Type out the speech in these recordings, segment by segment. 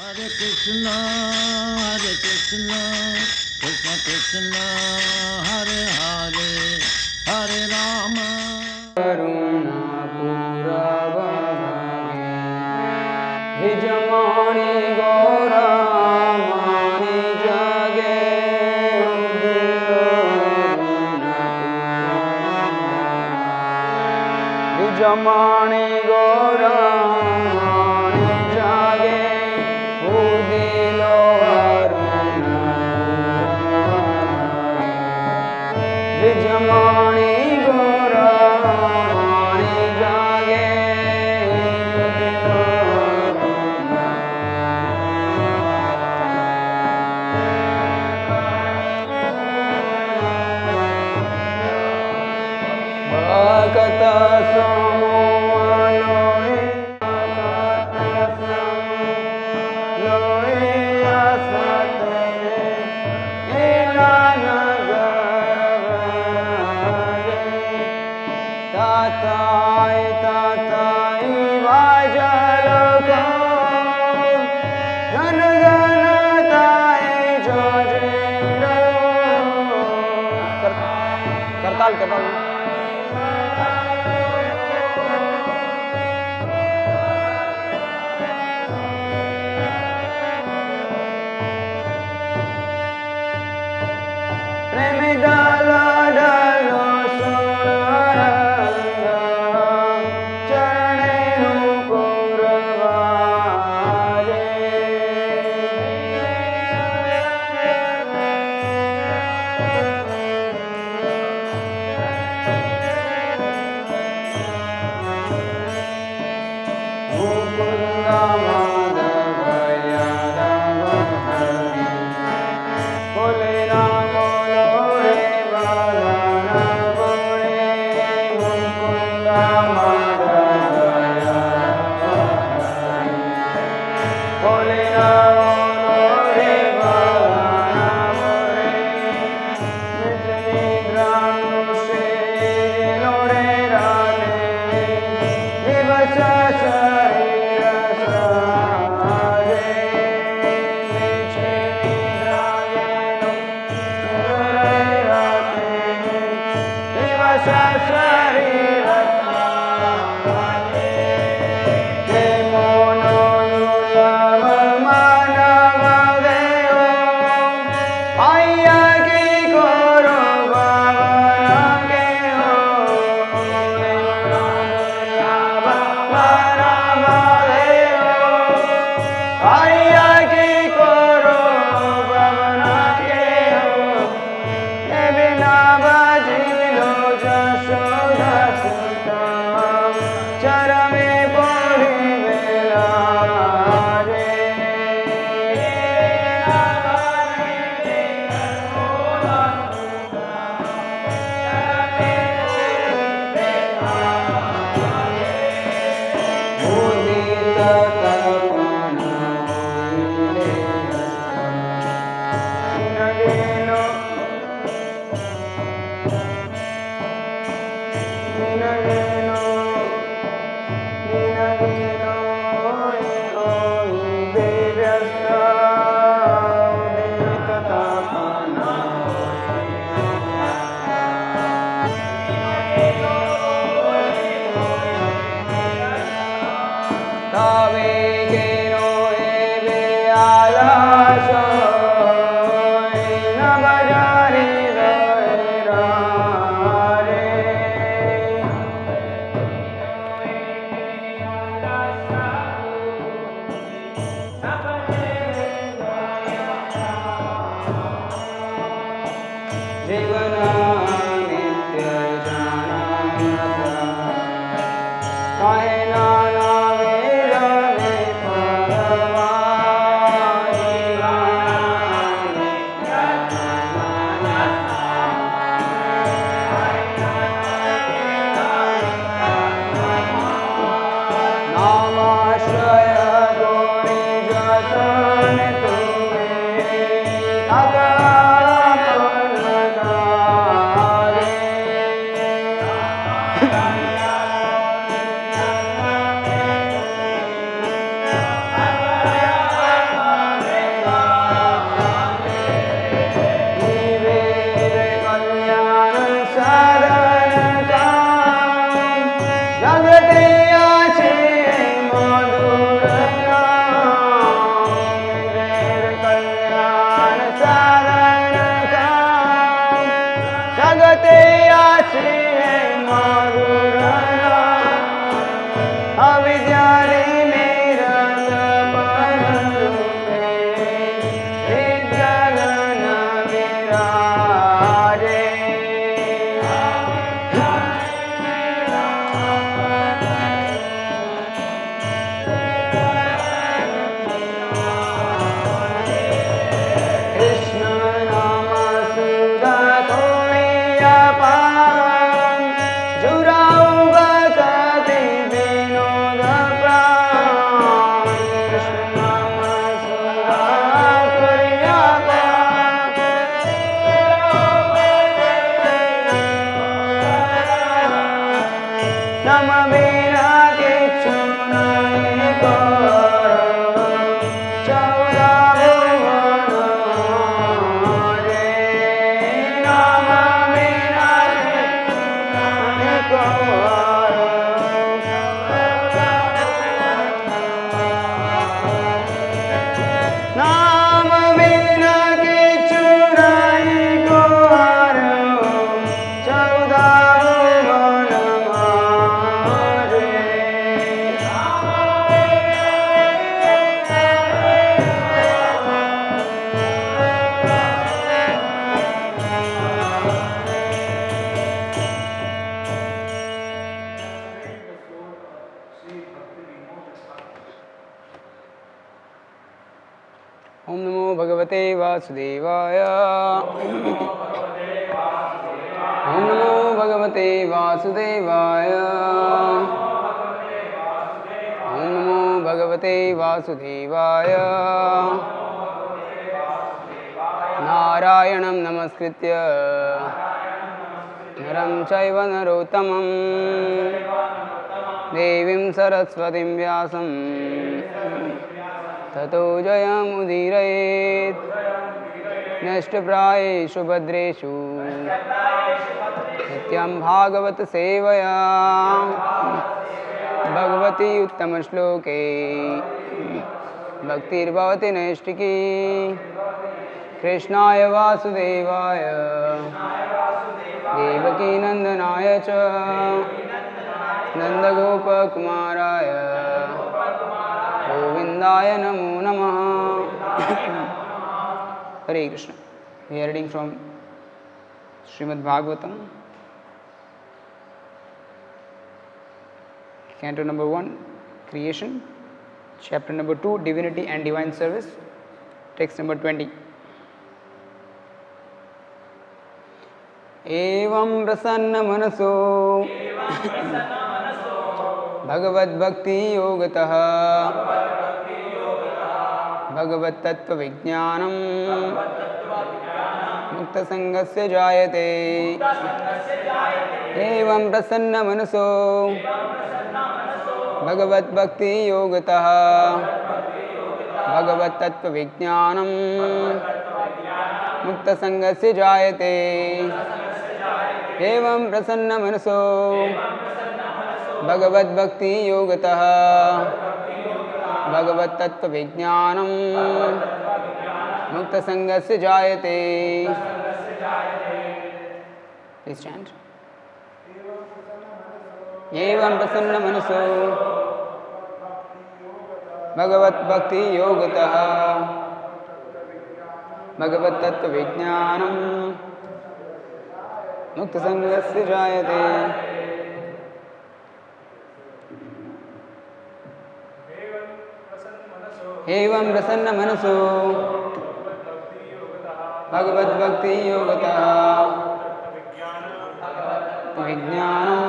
Hare Krishna, Krishna Krishna, Hare Hare, Hare Rama. Karuna Puravage Vijamani Gaura Mani Jage Vijamani Gaura Mani Jage Udilo Aruna Vijamani Gaura Mani Jage Bhakata Samoaloe Loe Asate Elanagare Tatai Tatai Vajaloko Ganaganatai Jojero Kartal Premidala dalo sonaranga Charane Puravage Mukunda Madhavaya Ramadhari Bole Ramo Lore Balana Bole Mukunda Madhavaya Ramadhari Bole Ramo Lore Balana Bole Nitni Dranu Se Lore Rane Divasa Sarira Sare Nitni Drayano Lore Rane Divasa Sarira Sare Demono Yulava Manava Deo Aya ki koro bhavana ke ho Demono Yulava Manava Deo Aya ki koro bhavana ke ho Devina bajilo jashoda sita Charame pori velare Mudita tapana hoile Ninageno Ninageno Ninageno Oi bevyasta Udita tapana Tave keno ebe alasho Nabajari rare Jivana nitya jananasa Kahe nana virane parama Jivana nitya jananasa Namashaya Gauri Jata Om Namo Bhagavate Vasudevaya. Om Namo Bhagavate Vasudevaya. Om Namo Bhagavate Vasudevaya. Narayanam Namaskritya Naram Chaiva Narottamam Devim Saraswatim Vyasam Tato Jayamudhirayet Nashtaprayeshu Bhadreshu Nityam Bhagavat Sevaya Bhagavati Uttama Shloke Bhaktir Bhavati Naishtiki Krishnaya Vasudevaya Devaki Nandanaya Cha Nandagopa Kumaraya Govindaya Namo Namaha. Hare Krishna. We are reading from Srimad Bhagavatam, Canto number 1, Creation, Chapter number 2, Divinity and Divine Service, text number 20. Evam prasanna manaso Bhagavad Bhakti Yogataha Bhagavad Tattva Vijnanam Mukta Sangasya Jayate Evam prasanna manaso Bhagavad Bhakti Yogataha Bhagavad Tattva Vijnanam Mukta Sangasya Jayate Evam prasanna manaso Bhagavad Bhakti Yogataha Bhagavad Tattva Vijnanam Mukta Sangasya Jayate. Please chant. Evam prasanna manaso Bhagavad Bhakti Yogataha Bhagavad Tattva Vijnanam Mukta Sangasya Jayate. Evam prasanna manaso Bhagavad Bhakti Yogataha Vijnanam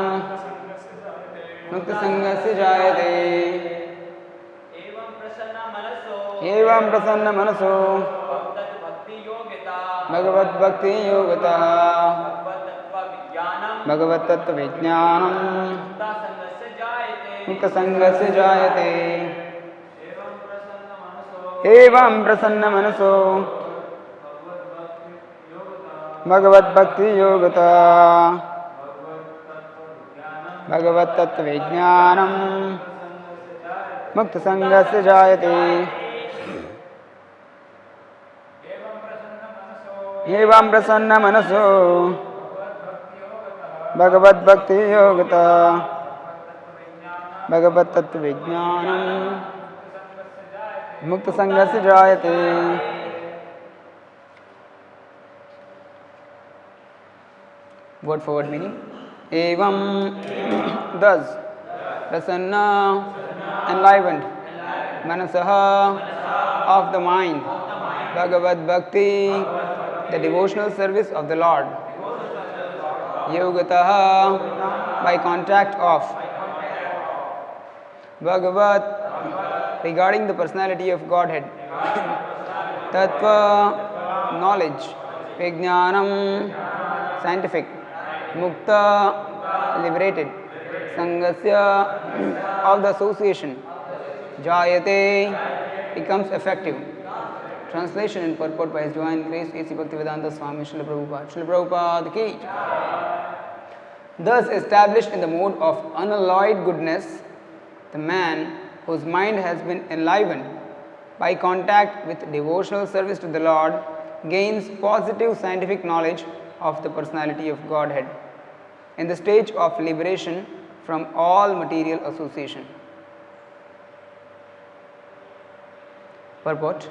Mukta Sangasya Jayate. Evam prasanna manaso Bhagavad Bhakti Yogataha Bhagavad Tattva Vijnanam Mukta Sangasya Jayate. Evam prasanna manaso Bhagavad Bhakti Yogataha Bhagavad Tattva Vijnanam Mukta Sangasya Jayate. Evam prasanna manaso Bhagavad Bhakti Yogataha Bhagavad Tattva Vijnanam Mukta Sangasya Jayate. Word for word meaning. Evam, thus, prasanna, enlivened, manasaha, of the mind, Bhagavad Bhakti, the devotional service of the Lord, Yogataha, by contact of, Bhagavat, regarding the personality of Godhead, Tattva, knowledge, Vijnanam, scientific, Mukta, liberated, Sangasya, of the association, Jayate, becomes effective. Translation and purport by His Divine Grace A.C. Bhaktivedanta Swami Srila Prabhupada. Srila Prabhupada ki. Thus established in the mode of unalloyed goodness, the man whose mind has been enlivened by contact with devotional service to the Lord gains positive scientific knowledge of the personality of Godhead in the stage of liberation from all material association. Purport.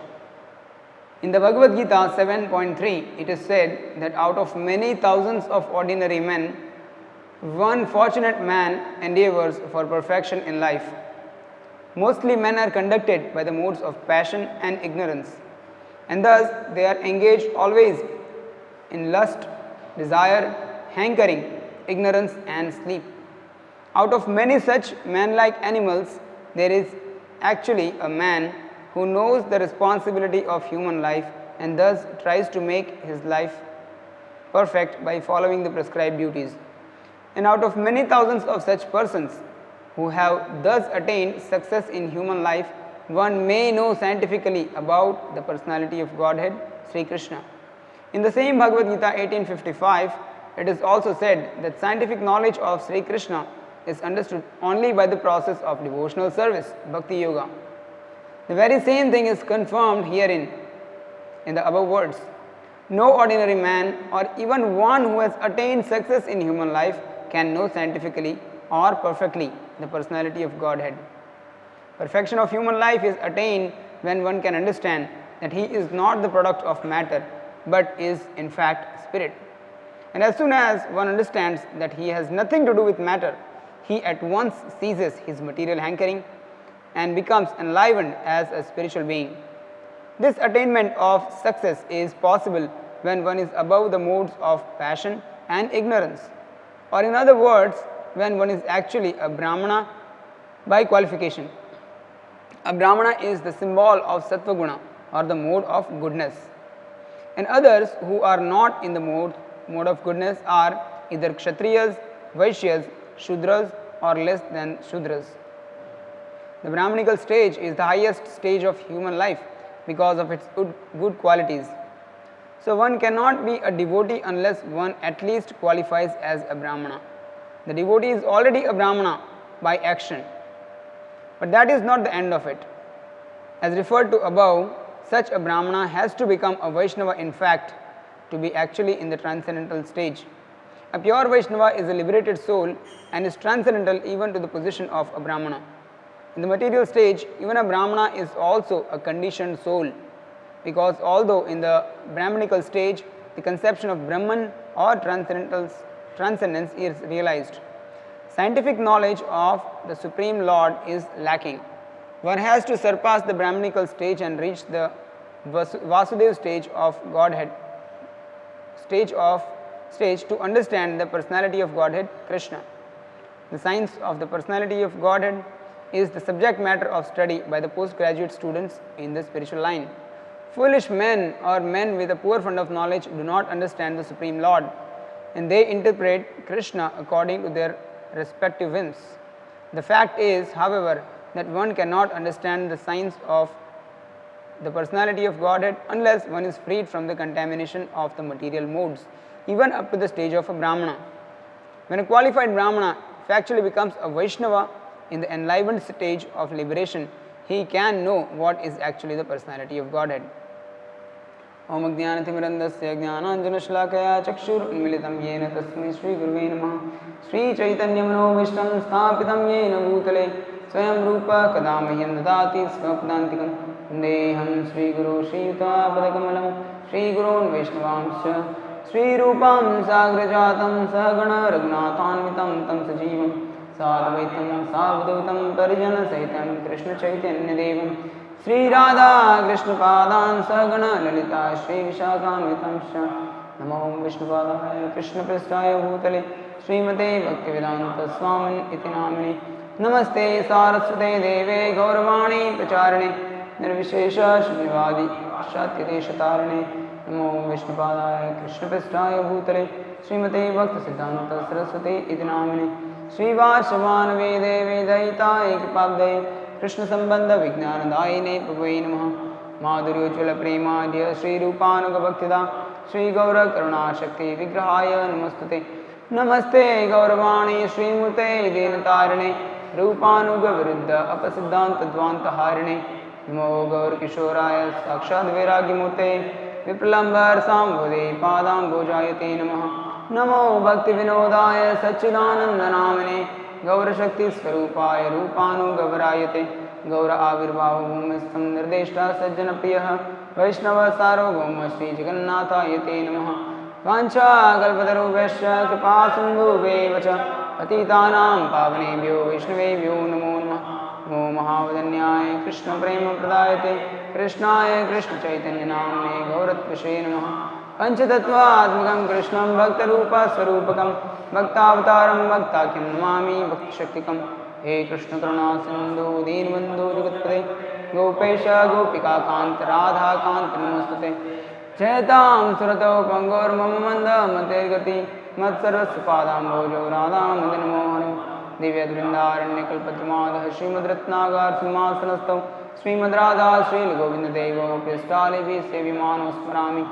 In the Bhagavad Gita 7.3, it is said that out of many thousands of ordinary men, one fortunate man endeavors for perfection in life. Mostly men are conducted by the modes of passion and ignorance, and thus they are engaged always in lust, desire, hankering, ignorance, and sleep. Out of many such man-like animals, there is actually a man who knows the responsibility of human life and thus tries to make his life perfect by following the prescribed duties. And out of many thousands of such persons who have thus attained success in human life, one may know scientifically about the personality of Godhead, Sri Krishna. In the same Bhagavad Gita 1855, it is also said that scientific knowledge of Sri Krishna is understood only by the process of devotional service, Bhakti Yoga. The very same thing is confirmed herein in the above words. No ordinary man or even one who has attained success in human life can know scientifically or perfectly the personality of Godhead. Perfection of human life is attained when one can understand that he is not the product of matter but is in fact spirit. And as soon as one understands that he has nothing to do with matter, he at once ceases his material hankering and becomes enlivened as a spiritual being. This attainment of success is possible when one is above the modes of passion and ignorance, or in other words, when one is actually a Brahmana by qualification. A Brahmana is the symbol of Sattva Guna or the mode of goodness, and others who are not in the mode of goodness are either Kshatriyas, Vaishyas, Shudras, or less than Shudras. The Brahmanical stage is the highest stage of human life because of its good qualities. So one cannot be a devotee unless one at least qualifies as a Brahmana. The devotee is already a Brahmana by action. But that is not the end of it. As referred to above, such a Brahmana has to become a Vaishnava in fact to be actually in the transcendental stage. A pure Vaishnava is a liberated soul and is transcendental even to the position of a Brahmana. In the material stage, even a Brahmana is also a conditioned soul, because although in the Brahmanical stage the conception of Brahman or transcendence is realized, scientific knowledge of the Supreme Lord is lacking. One has to surpass the Brahmanical stage and reach the Vasudev stage of Godhead, stage to understand the personality of Godhead, Krishna. The science of the personality of Godhead is the subject matter of study by the postgraduate students in the spiritual line. Foolish men or men with a poor fund of knowledge do not understand the Supreme Lord, and they interpret Krishna according to their respective whims. The fact is, however, that one cannot understand the science of the personality of Godhead unless one is freed from the contamination of the material modes, even up to the stage of a Brahmana. When a qualified Brahmana factually becomes a Vaishnava in the enlivened stage of liberation, he can know what is actually the personality of Godhead. Om Ajnanatimirandasya Jnananjanashlakaya Chakshurunmilitam Yena Tasmai Shri Guruve Namaha Shri Chaitanya Manovishtam Sthapitam Yena Bhutale Swayam Rupa Kadamahyam Dadati Svapadantikam Vandeham Shri Guru Shri Yuta Padakamalam Shri Gurun Vaishnavamscha Shri Rupam Sagrajatam Sahagana Raghunathanvitam Tam Sajivam Sadvaitam Savadhutam Parijana Saitam Krishna Chaitanya Devam Sri Radha Krishna Padan Sahagana Lalita Shri Vishakamitamsha Namo Vishnupadaya Krishna Prasthaya Bhutale Srimate Bhaktivedanta Swamin Iti Namini Namaste Saraswate Deve Gauravani Pracharane Nirvishesha Shunyavadi Shatyadesha Tarane Namo Vishnupadaya Krishna Prasthaya Bhutale Srimate Bhaktisiddhanta Saraswate Iti Namini Sri Vashavanave Deve Daita Ekapabde Krishna Sambandha Vijnanadayine Prabhuve Namaha Madhuryojjvala Premadya Sri Rupanuga Bhaktida Sri Gaura Karuna Shakti Vigrahaya Namastute Namaste Gauravani Sri Murte Dinatarane Rupanuga Viruddha Apasiddhanta Dvanta Harine Namo Gaur Kishoraya Sakshad Viragi Murte Vipralambar Sambhode Padam Bhojayate Namaha Namo Bhakti Vinodaya Sachidananda Namane Gaura Shakti Swarupaya Rupanu Gavarayate Gaura Avirbhava Bhumistam Nirdeshta Sajjana Priyaha Vaishnava Sarvabhauma Sri Jagannatha Yate Namaha Vancha Kalpataru Vaishya Kripa Sindhu Vevacha Patitanam Pavanebhyo Vishnavebhyo Namo Namaha नमो महावदन्याय कृष्ण प्रेम प्रदायते कृष्णाय कृष्ण चैतन्य नाम्ने गौरत्वसे नमः पंचतत्वात्मकं कृष्णं भक्तरूपस्वरूपकं भक्तावतारं भक्ताख्यं नमामि भक्तिशक्तिकं हे कृष्ण करुणा सिंधु दीनबन्धु जगत्पते गोपेश गोपिका कांत राधा कांत नमोस्तुते जयतां सुरतौ पंगोर्मम मंद मतेर्गति मत्सर्वस्य पादाम्भोजो राधा मदन मोहन दिव्यवृन्दारण्यकल्पद्रुमादः श्रीमद्रत्नागार सिंहासनस्थौ श्रीमद्राधा श्रीलगोविन्ददेवो पृष्ठालिभिः सेव्यमानो स्मरामि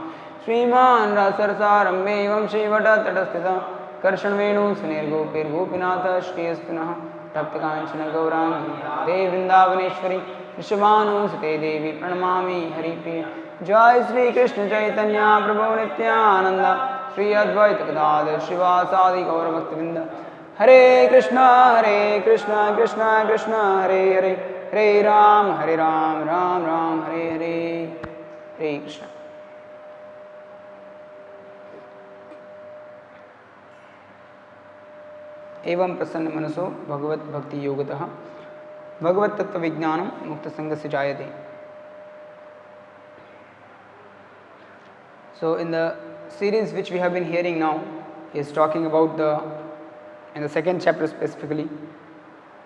श्रीमान् रसरसारम्भे एवं श्रीवटतटस्थितः कर्षणवेणु सुनिर्गोपीर्गोपीनाथ श्रीयस्तुनः तप्तकाञ्चन गौराङ्गी ते वृन्दावनेश्वरी वृषभानुसुते देवी प्रणमामि हरिप्रिये जय श्री कृष्ण चैतन्य प्रभु नित्यानंद श्री अद्वैत गदाधर श्रीवासादि गौरभक्तवृंद हरे कृष्ण कृष्ण कृष्ण हरे हरे हरे राम राम राम हरे हरे हरे कृष्ण एवं प्रसन्न मनसो भगवत भक्ति योगतः भगवत तत्व विज्ञानम मुक्त संग से जायते. So in the series which we have been hearing now is talking about in the second chapter specifically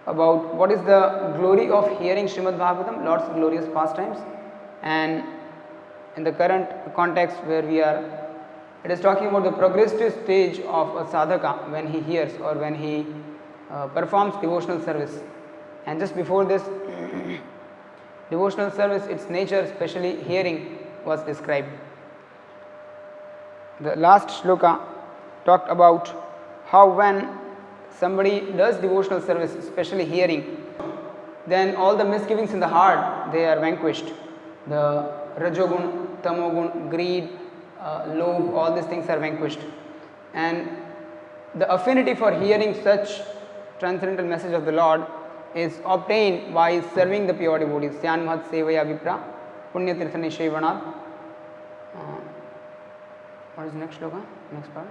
about what is the glory of hearing Srimad Bhagavatam, Lord's glorious pastimes, and in the current context where we are, it is talking about the progressive stage of a sadhaka when he hears or when he performs devotional service. And just before this, devotional service, its nature, especially hearing, was described. The last shloka talked about how when somebody does devotional service, especially hearing, then all the misgivings in the heart, they are vanquished. The rajogun, tamogun, greed, lobh, all these things are vanquished. And the affinity for hearing such transcendental message of the Lord is obtained by serving the pure devotees. Syan Mahat Sevaya Vipra Punya Tirtha Nishayvanat. What is the next shloka? Next part.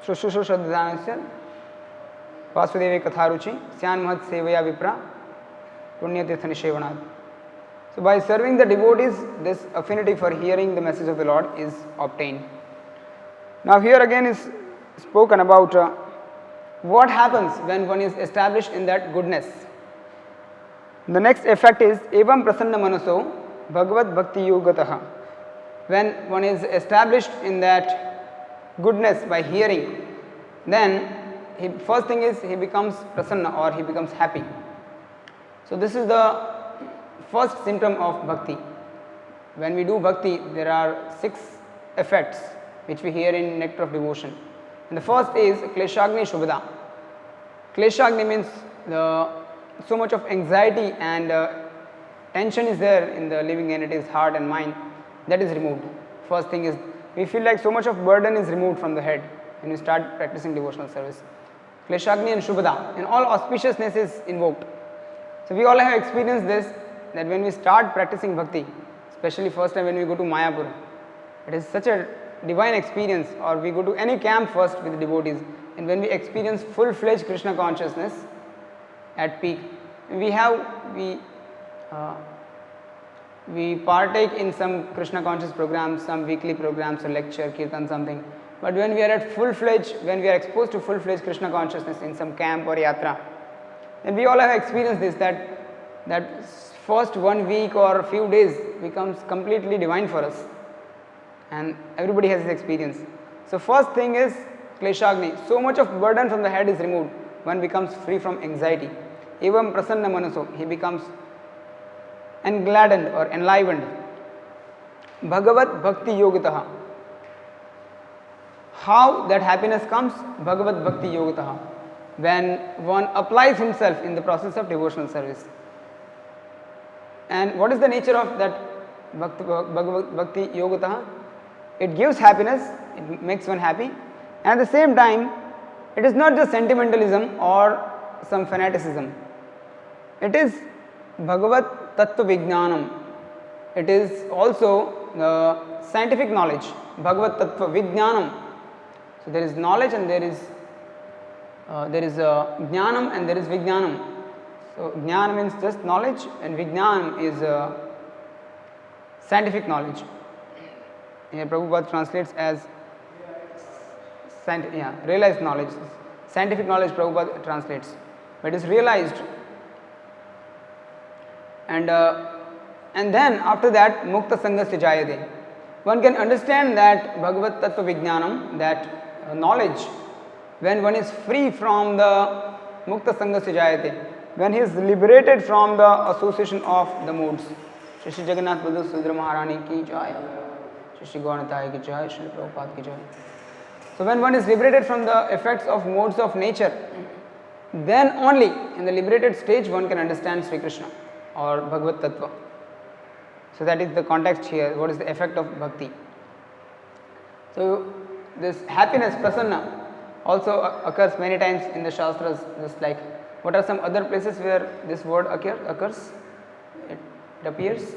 Shushushu Shraddhanasya Vasudeve Katharuchi Syan Mahat Sevaya Vipra Punya Tirtha Nishayvanat. So by serving the devotees, this affinity for hearing the message of the Lord is obtained. Now here again is spoken about what happens when one is established in that goodness. The next effect is evam prasanna manaso bhagavad bhakti yogataha. When one is established in that goodness by hearing, then first thing is he becomes prasanna or he becomes happy. So this is the first symptom of bhakti. When we do bhakti, there are 6 effects which we hear in Nectar of Devotion. And the first is Kleshagni Shubhada. Kleshagni means so much of anxiety and tension is there in the living entity's heart and mind, that is removed. First thing is we feel like so much of burden is removed from the head when we start practicing devotional service. Kleshagni and Shubhada, and all auspiciousness is invoked. So we all have experienced this, that when we start practicing bhakti, especially first time when we go to Mayapur, it is such a divine experience, or we go to any camp first with the devotees, and when we experience full-fledged Krishna consciousness at peak, we partake in some Krishna conscious programs, some weekly programs or lecture, kirtan, something. But when we are at full-fledged, when we are exposed to full-fledged Krishna consciousness in some camp or yatra, then we all have experienced this, that first 1 week or few days becomes completely divine for us. And everybody has this experience. So first thing is Kleshagni. So much of burden from the head is removed. One becomes free from anxiety. Evam prasanna manaso. He becomes engladdened or enlivened. Bhagavat bhakti yogataha. How that happiness comes? Bhagavat bhakti yogataha. When one applies himself in the process of devotional service. And what is the nature of that Bhagavat bhakti yogataha? It gives happiness, it makes one happy, and at the same time, it is not just sentimentalism or some fanaticism. It is Bhagavat Tattva Vijnanam. It is also the scientific knowledge, Bhagavat Tattva Vijnanam. So there is knowledge and there is jnanam and there is vijnanam. So jnana means just knowledge and vijnanam is scientific knowledge. Here Prabhupada translates as realized knowledge. Scientific knowledge Prabhupada translates, but it is realized. And then after that, mukta sangasya jayate. One can understand that Bhagavat Tattva Vijnanam, that knowledge, when one is free from the mukta sangasya jayate, when he is liberated from the association of the modes. Shri Shri Jagannath Baladev Subhadra Maharani ki jai, Shri Shri Gaur ki jai, Shri Prabhupada ki jai. So when one is liberated from the effects of modes of nature, then only in the liberated stage one can understand Sri Krishna or Bhagavat Tattva. So that is the context here. What is the effect of bhakti? So this happiness, prasanna, also occurs many times in the Shastras. Just like, what are some other places where this word occurs? It appears.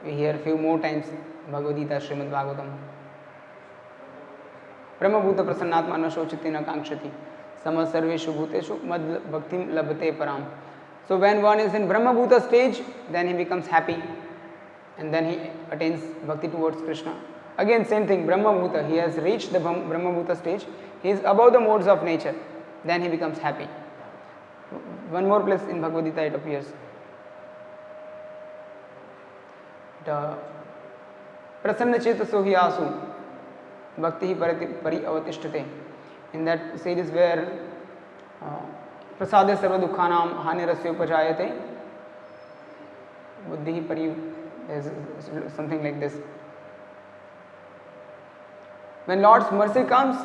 We hear a few more times. Bhagavad Gita, Srimad Bhagavatam. Brahma bhuta prasannatma anashociti na kankshati sama sarveshu bhuteshu mad bhaktim labhate param. So when one is in Brahma bhuta stage, then he becomes happy and then he attains bhakti towards Krishna. Again same thing, Brahma bhuta, he has reached the Brahma bhuta stage, he is above the modes of nature, then he becomes happy. One more place in Bhagavad Gita it appears. Prasanna chetaso hi asu bhakti pari avatishtete. In that series where prasade sarva dukkhanam hani rasya upajayate, buddhi pari, is something like this. When Lord's mercy comes,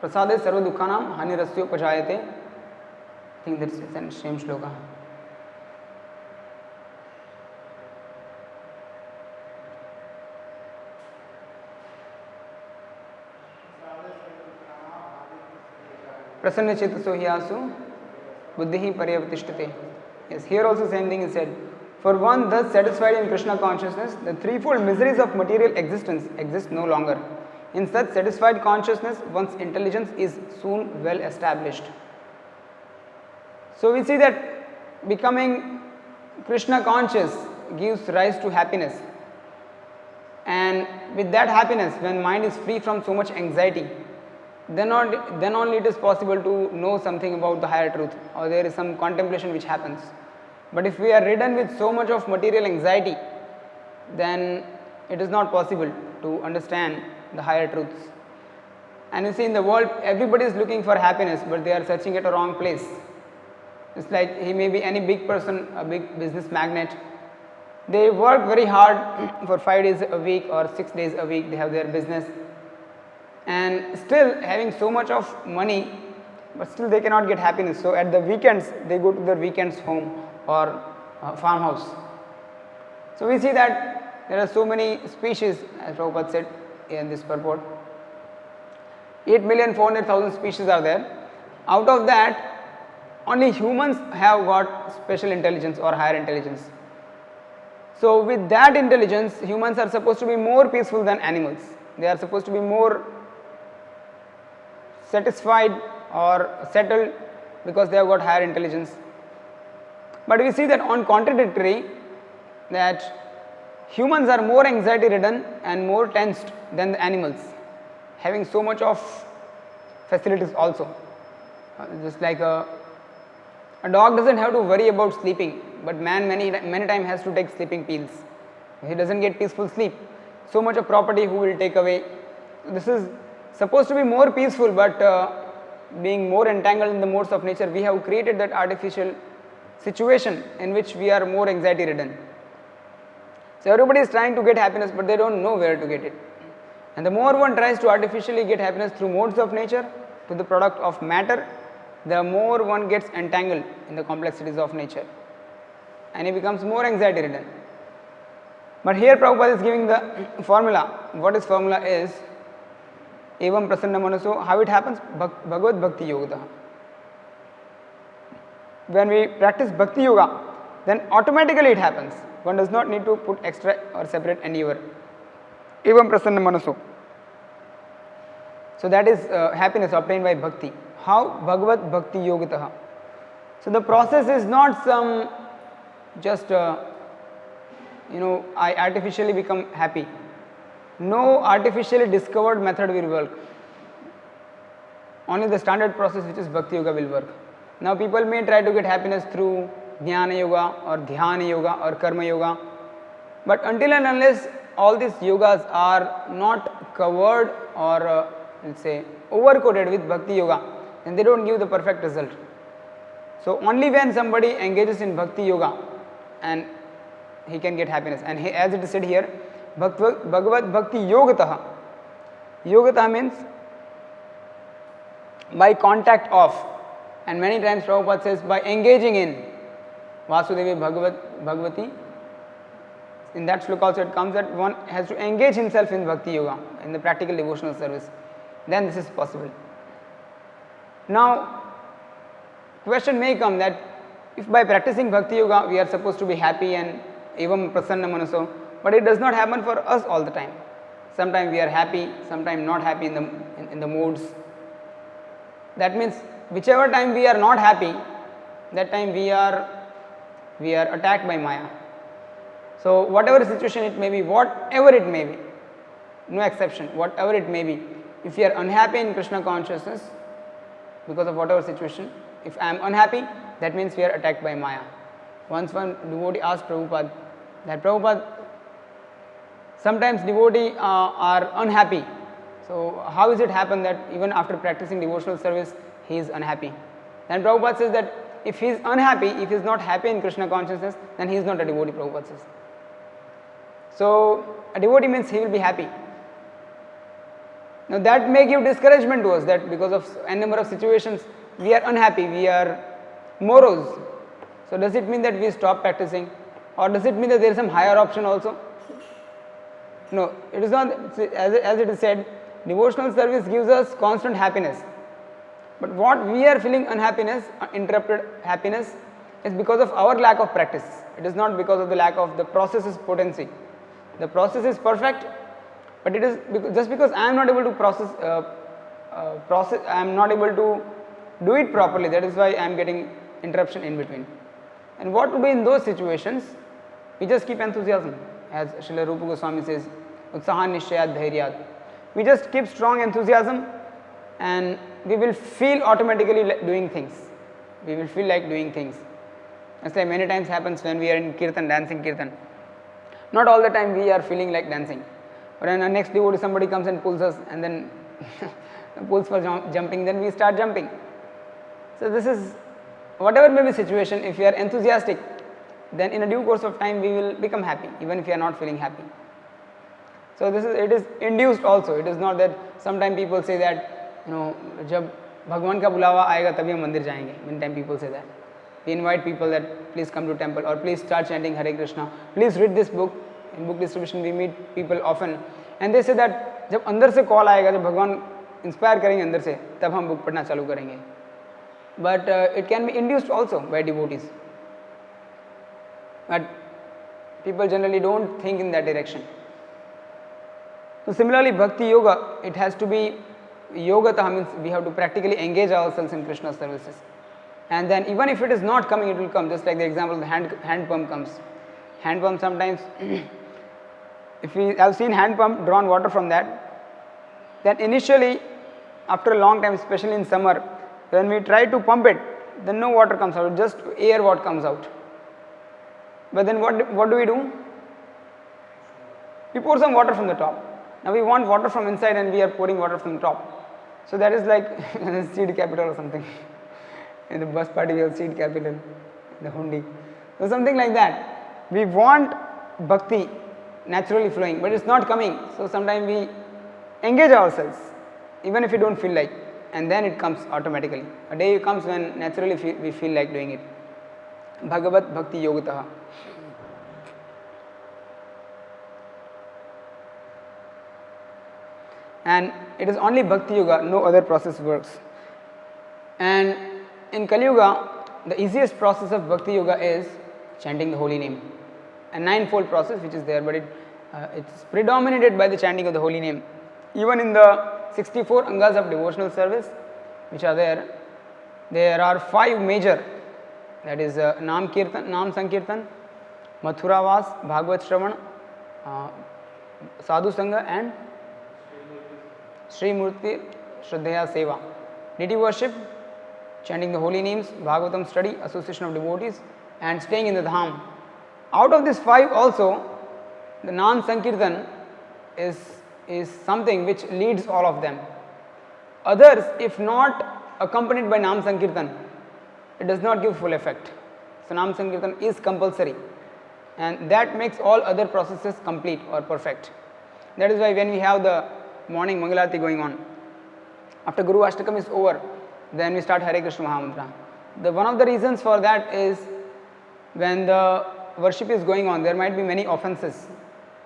prasade sarva dukkhanam hani rasya upajayate. I think that's the same shloka. Prasanna chetaso hi asu buddhi paryavatishtate. Yes, here also same thing is said. For one thus satisfied in Krishna consciousness, the threefold miseries of material existence exist no longer. In such satisfied consciousness, one's intelligence is soon well established. So we see that becoming Krishna conscious gives rise to happiness. And with that happiness, when mind is free from so much anxiety, then only it is possible to know something about the higher truth, or there is some contemplation which happens. But if we are ridden with so much of material anxiety, then it is not possible to understand the higher truths. And you see, in the world everybody is looking for happiness, but they are searching at a wrong place. It's like he may be any big person, a big business magnate. They work very hard for 5 days a week or 6 days a week, they have their business, and still having so much of money, but still they cannot get happiness. So at the weekends they go to their weekends home or farmhouse. So we see that there are so many species, as Prabhupada said in this purport, 8,400,000 species are there. Out of that, only humans have got special intelligence or higher intelligence. So with that intelligence, humans are supposed to be more peaceful than animals. They are supposed to be more satisfied or settled because they have got higher intelligence. But we see that on contradictory, that humans are more anxiety ridden and more tensed than the animals, having so much of facilities also. Just like a dog doesn't have to worry about sleeping, but man many times has to take sleeping pills. He doesn't get peaceful sleep. So much of property who will take away. This is supposed to be more peaceful, but being more entangled in the modes of nature, we have created that artificial situation in which we are more anxiety ridden. So everybody is trying to get happiness, but they don't know where to get it. And the more one tries to artificially get happiness through modes of nature, to the product of matter, the more one gets entangled in the complexities of nature, and he becomes more anxiety ridden. But here Prabhupada is giving the formula. What his formula is, evam prasanna manaso, how it happens? Bhagavad Bhakti Yoga. When we practice Bhakti Yoga, then automatically it happens. One does not need to put extra or separate endeavor. Evam prasanna manaso. So that is happiness obtained by bhakti. How? Bhagavat bhakti yogataha. So the process is not some just I artificially become happy. No artificially discovered method will work. Only the standard process, which is bhakti yoga, will work. Now people may try to get happiness through jnana yoga or dhyana yoga or karma yoga, but until and unless all these yogas are not covered or let's say overcoated with bhakti yoga, then they don't give the perfect result. So only when somebody engages in bhakti yoga and he can get happiness. And as it is said here, Bhagavad Bhakti Yogataha. Yogataha means by contact of, and many times Prabhupada says by engaging in Vasudevi Bhagavati. In that sloka also it comes that one has to engage himself in bhakti yoga, in the practical devotional service. Then this is possible. Now, question may come that if by practicing bhakti yoga we are supposed to be happy and evam prasanna manaso, but it does not happen for us all the time. Sometimes we are happy, sometimes not happy in the moods. That means whichever time we are not happy, that time we are attacked by Maya. So whatever situation it may be, whatever it may be, no exception, whatever it may be, if you are unhappy in Krishna consciousness because of whatever situation, if I am unhappy, that means we are attacked by Maya. Once one devotee asked Prabhupada that, Prabhupada, sometimes devotees are unhappy. So how is it happen that even after practicing devotional service, he is unhappy? Then Prabhupada says that if he is unhappy, if he is not happy in Krishna consciousness, then he is not a devotee, Prabhupada says. So a devotee means he will be happy. Now that may give discouragement to us, that because of n number of situations we are unhappy, we are morose. So does it mean that we stop practicing, or does it mean that there is some higher option also? No, it is not. As it is said, devotional service gives us constant happiness. But what we are feeling unhappiness, interrupted happiness, is because of our lack of practice. It is not because of the lack of the process's potency. The process is perfect, but it is just because I am not able to I am not able to do it properly. That is why I am getting interruption in between. And what to do in those situations? We just keep enthusiasm, as Srila Rupa Goswami says, Utsahan Nishayat Dhairyat. We just keep strong enthusiasm, and we will feel automatically doing things. We will feel like doing things. As like many times happens when we are in kirtan, dancing kirtan. Not all the time we are feeling like dancing. But when the next devotee, somebody comes and pulls us and then pulls for jumping, then we start jumping. So this is, whatever may be situation, if we are enthusiastic, then in a due course of time we will become happy, even if we are not feeling happy. So it is induced also. It is not that sometimes people say that, jab Bhagwan ka bulawa aayega tabhi hum mandir jayenge. Many times people say that. We invite people that please come to temple, or please start chanting Hare Krishna. Please read this book. In book distribution we meet people often, and they say that जब अंदर से call आएगा, जब भगवान inspire करेंगे अंदर से, तब हम बुक पढ़ना चालू करेंगे. But it can be induced also by devotees. But people generally don't think in that direction. So similarly, bhakti yoga, it has to be yogata, means we have to practically engage ourselves in Krishna services. And then even if it is not coming, it will come. Just like the example of the hand pump comes. Hand pump sometimes, if we have seen hand pump, drawn water from that, then initially, after a long time, especially in summer, when we try to pump it, then no water comes out, just air what comes out. But then what do we do? We pour some water from the top. Now we want water from inside and we are pouring water from the top. So that is like seed capital or something. In the bus party we have seed capital, the hundi. So something like that. We want bhakti naturally flowing, but it's not coming. So sometimes we engage ourselves, even if we don't feel like, and then it comes automatically. A day comes when naturally we feel like doing it. Bhagavat Bhakti Yogataha. And it is only Bhakti Yoga, no other process works. And in Kali Yuga, the easiest process of Bhakti Yoga is chanting the holy name. A ninefold process which is there, but it's predominated by the chanting of the holy name. Even in the 64 angas of devotional service which are there. There are 5 major, that is Nam Kirtan, Nam Sankirtan, Mathura Vas, Bhagavat Shravan, Sadhu Sangha and Sri Murti Shraddhaya Seva. Deity worship, chanting the holy names, Bhagavatam study, association of devotees and staying in the Dham. Out of these 5 also, the Nam Sankirtan is something which leads all of them. Others, if not accompanied by Nam Sankirtan, it does not give full effect. So Nam Sankirtan is compulsory and that makes all other processes complete or perfect. That is why when we have the morning Mangalarati going on, after Guru Ashtakam is over, then we start Hare Krishna Mahamantra. One of the reasons for that is when the worship is going on, there might be many offenses,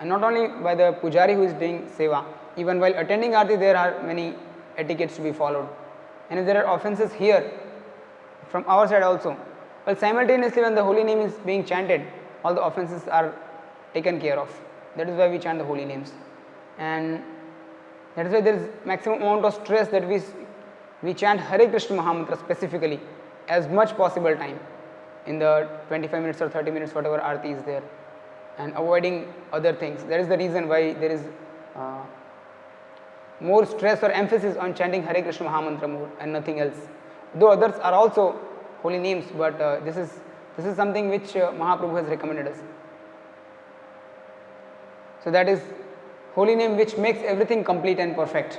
and not only by the pujari who is doing seva, even while attending Aarti there are many etiquettes to be followed. And if there are offenses here, from our side also, well, simultaneously when the holy name is being chanted, all the offenses are taken care of. That is why we chant the holy names. And that is why there is maximum amount of stress that we chant Hare Krishna Mahamantra specifically as much possible time in the 25 minutes or 30 minutes whatever Aarti is there, and avoiding other things. That is the reason why there is more stress or emphasis on chanting Hare Krishna Mahamantra more and nothing else. Though others are also holy names, but this is something which Mahaprabhu has recommended us. So that is holy name which makes everything complete and perfect.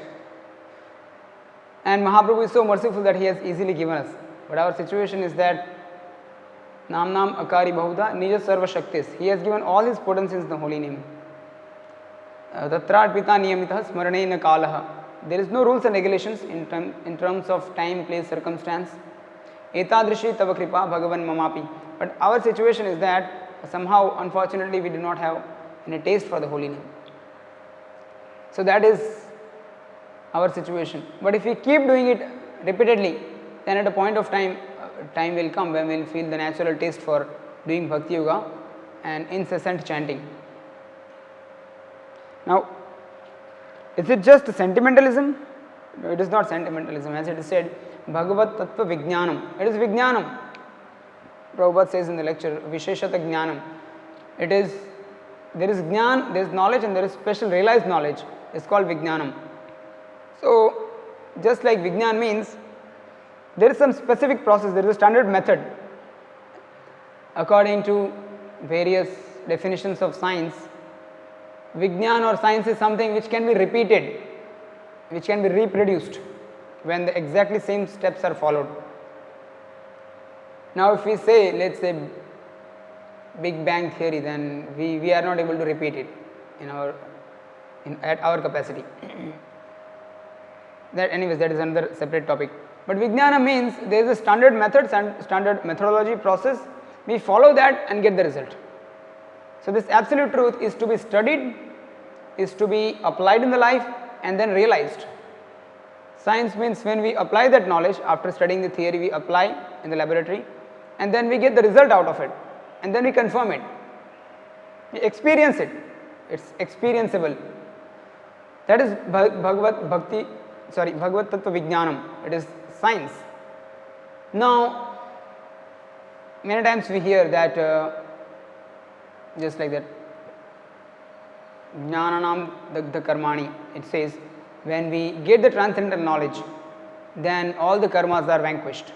And Mahaprabhu is so merciful that he has easily given us. But our situation is that Nam Nam Akari Bahuda Nija Sarva Shaktis. He has given all his potencies in the holy name. Tatrat Pita Niyamita Smarane Kalaha. There is no rules and regulations in terms of time, place, circumstance. Etadrishi Tava Kripa Bhagavan Mamapi. But our situation is that somehow, unfortunately, we do not have any taste for the holy name. So that is our situation. But if we keep doing it repeatedly, then at a point of time will come when we will feel the natural taste for doing Bhakti Yoga and incessant chanting. Now, is it just sentimentalism? No, it is not sentimentalism. As it is said, Bhagavat Tattva Vijnanam. It is Vijnanam. Prabhupada says in the lecture, Visheshata Jnanam. It is, there is Jnan, there is knowledge, and there is special realized knowledge. It's called Vijnanam. So, just like Vijnan means, there is some specific process, there is a standard method. According to various definitions of science, Vijnan or science is something which can be repeated, which can be reproduced when the exactly same steps are followed. Now, if we say, let's say, Big Bang theory, then we are not able to repeat it at our capacity. That is another separate topic. But Vijnana means there is a standard method and standard methodology process. We follow that and get the result. So this absolute truth is to be studied, is to be applied in the life and then realized. Science means when we apply that knowledge, after studying the theory, we apply in the laboratory and then we get the result out of it and then we confirm it. We experience it. It's experienceable. That is Bhagavat Tattva Vijnanam. It is science. Now, many times we hear that just like that, Jnananam Dagdha Karmani, it says, when we get the transcendental knowledge, then all the karmas are vanquished.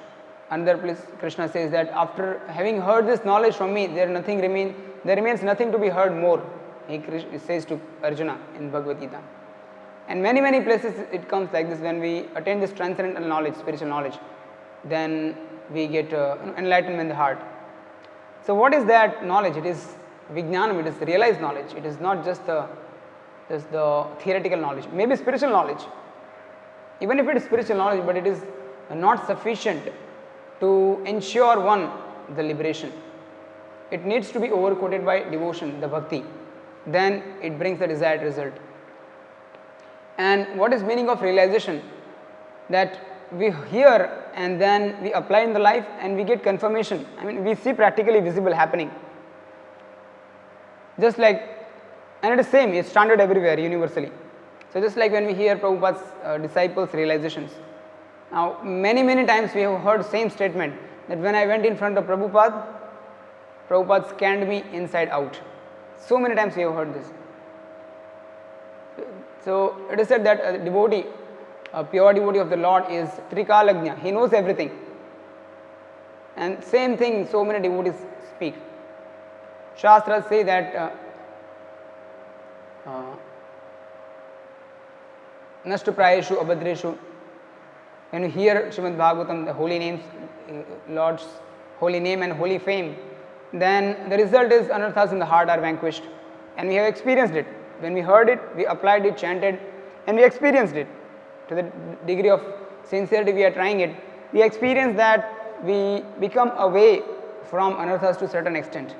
Another place Krishna says that after having heard this knowledge from me, there remains nothing to be heard more. He says to Arjuna in Bhagavad Gita. And many places it comes like this. When we attain this transcendental knowledge, spiritual knowledge, then we get enlightenment in the heart. So what is that knowledge? It is Vijnanam, it is realized knowledge. It is not just the theoretical knowledge. Maybe spiritual knowledge. Even if it is spiritual knowledge, but it is not sufficient to ensure one the liberation. It needs to be overcoated by devotion, the bhakti. Then it brings the desired result. And what is meaning of realization? That we hear and then we apply in the life and we get confirmation. I mean, we see practically visible happening. Just like, and it is same, it's standard everywhere, universally. So just like when we hear Prabhupada's disciples' realizations. Now many times we have heard same statement that when I went in front of Prabhupada, Prabhupada scanned me inside out. So many times we have heard this. So it is said that a devotee, a pure devotee of the Lord is Trikalagnya, he knows everything. And same thing so many devotees speak. Shastras say that Nashtu Prayeshu Abhadreshu. When you hear Srimad Bhagavatam, the holy names, Lord's holy name and holy fame, then the result is anarthas in the heart are vanquished. And we have experienced it. When we heard it, we applied it, chanted, and we experienced it. To the degree of sincerity we are trying it, we experience that we become away from anarthas to a certain extent.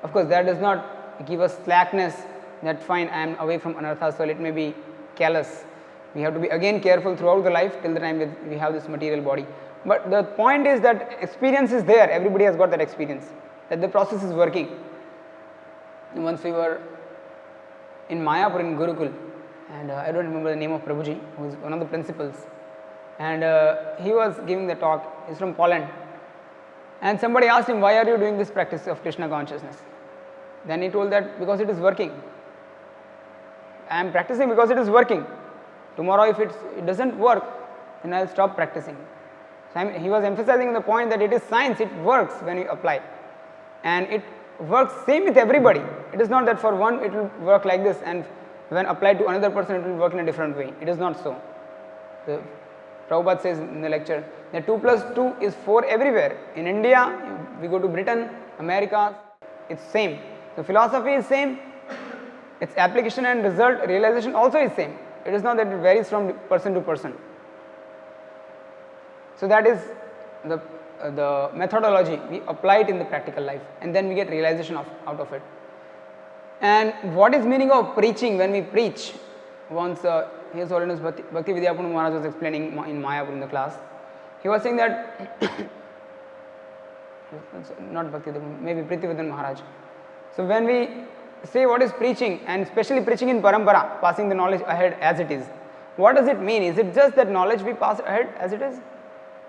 Of course, that does not give us slackness that fine, I am away from anarthas, so let me be callous. We have to be again careful throughout the life till the time we have this material body. But the point is that experience is there, everybody has got that experience, that the process is working. Once we were in Mayapur in Gurukul, and I don't remember the name of Prabhuji, who is one of the principals, and he was giving the talk. He's from Poland, and somebody asked him, why are you doing this practice of Krishna consciousness? Then he told that because it is working. I am practicing because it is working. Tomorrow if it doesn't work, then I will stop practicing. So he was emphasizing the point that it is science, it works when you apply, and it works same with everybody. It is not that for one it will work like this and when applied to another person it will work in a different way. It is not so. The Prabhupada says in the lecture that 2 plus 2 is 4 everywhere. In India, we go to Britain, America, it's same. The philosophy is same, its application and result, realization also is same. It is not that it varies from person to person. So that is the methodology, we apply it in the practical life and then we get realization out of it. And what is meaning of preaching when we preach? Once His Holiness Bhakti Vidyapur Maharaj was explaining in Mayapur in the class, he was saying that not Bhakti Vidyapur, maybe Prithivardhan Maharaj. So when we say what is preaching, and especially preaching in parampara, passing the knowledge ahead as it is, what does it mean? Is it just that knowledge we pass ahead as it is?